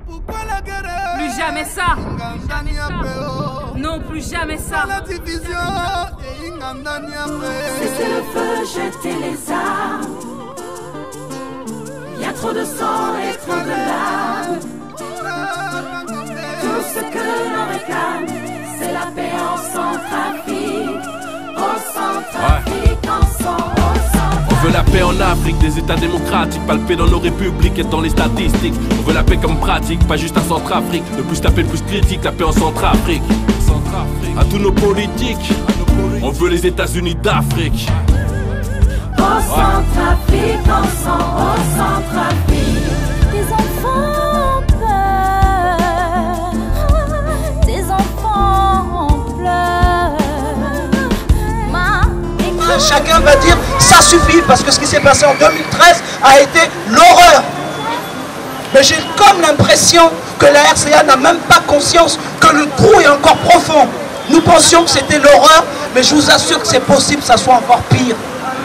Plus jamais ça. Non, plus jamais ça. Cessez le feu, jetez les armes. Y a trop de sang et trop de larmes. Tout ce que l'on réclame, c'est la paix en Centrafrique. En Centrafrique, en Centrafrique. On veut la paix en Afrique, des états démocratiques, pas le paix dans nos républiques et dans les statistiques. On veut la paix comme pratique, pas juste en Centrafrique. Le plus tapé, le plus critique, la paix en Centrafrique. À tous nos politiques, on veut les États-Unis d'Afrique. Au Centrafrique, au Centrafrique. Des enfants pleurent, des enfants pleurent. Chacun va dire ça suffit parce que ce qui s'est passé en 2013 a été l'horreur. Mais j'ai comme l'impression que la RCA n'a même pas conscience que le trou est encore profond. Nous pensions que c'était l'horreur, mais je vous assure que c'est possible que ça soit encore pire.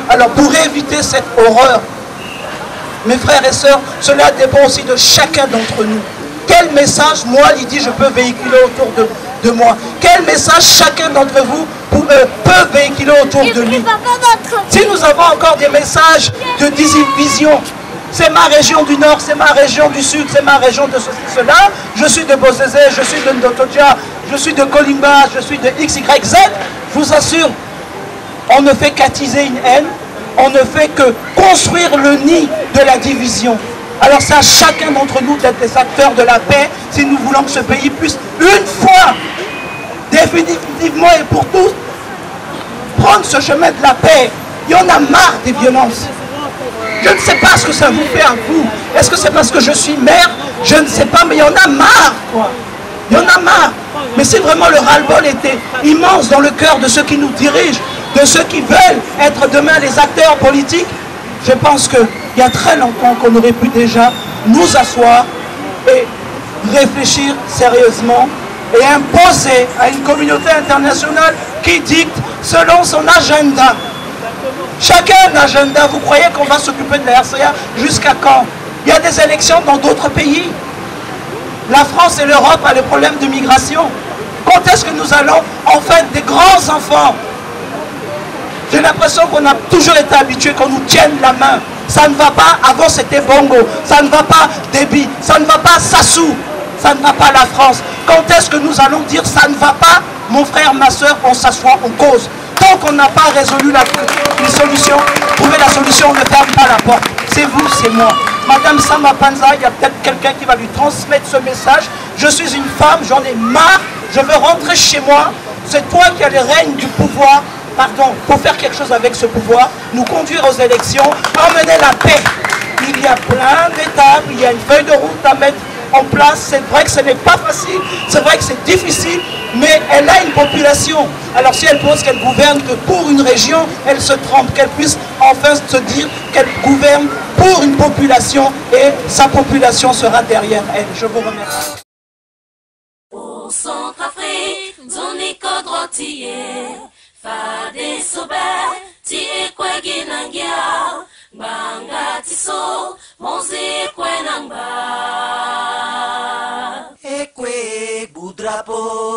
Alors pour éviter cette horreur, mes frères et sœurs, cela dépend aussi de chacun d'entre nous. Quel message, moi, Lydie, je peux véhiculer autour de moi? Quel message chacun d'entre vous peut véhiculer autour de lui? Si nous avons encore des messages de division, c'est ma région du Nord, c'est ma région du Sud, c'est ma région de ceci, cela, je suis de Bozézé, je suis de Ndotodia, je suis de Kolimba, je suis de XYZ, je vous assure, on ne fait qu'attiser une haine, on ne fait que construire le nid de la division. Alors c'est à chacun d'entre nous d'être des acteurs de la paix si nous voulons que ce pays puisse une fois, définitivement et pour tous, prendre ce chemin de la paix. Il y en a marre des violences. Je ne sais pas ce que ça vous fait à vous. Est-ce que c'est parce que je suis maire? Je ne sais pas, mais il y en a marre, quoi. Il y en a marre. Mais si vraiment le ras-le-bol était immense dans le cœur de ceux qui nous dirigent, de ceux qui veulent être demain les acteurs politiques, je pense qu'il y a très longtemps qu'on aurait pu déjà nous asseoir et réfléchir sérieusement et imposer à une communauté internationale qui dicte selon son agenda. Chacun a un agenda. Vous croyez qu'on va s'occuper de la RCA jusqu'à quand? Il y a des élections dans d'autres pays. La France et l'Europe ont des problèmes de migration. Quand est-ce que nous allons en faire des grands enfants? J'ai l'impression qu'on a toujours été habitué qu'on nous tienne la main. Ça ne va pas, avant c'était Bongo. Ça ne va pas Déby. Ça ne va pas Sassou. Ça ne va pas la France. Quand est-ce que nous allons dire ça ne va pas? Mon frère, ma soeur, on s'assoit, on cause. Tant qu'on n'a pas résolu les solutions, trouver la solution, on ne ferme pas la porte. C'est vous, c'est moi. Madame Sama Panza, il y a peut-être quelqu'un qui va lui transmettre ce message. Je suis une femme, j'en ai marre, je veux rentrer chez moi. C'est toi qui as le règne du pouvoir. Pardon, pour faire quelque chose avec ce pouvoir, nous conduire aux élections, emmener la paix. Il y a plein d'étapes, il y a une feuille de route à mettre en place. C'est vrai que ce n'est pas facile, c'est vrai que c'est difficile, mais elle a une population. Alors si elle pense qu'elle gouverne que pour une région, elle se trompe, qu'elle puisse enfin se dire qu'elle gouverne pour une population et sa population sera derrière elle. Je vous remercie. Au Centrafrique, zone kodrotier, fade sobe, tie kwegi nangia, banga tiso, monze kwenangba. Ekwe, boudrapo.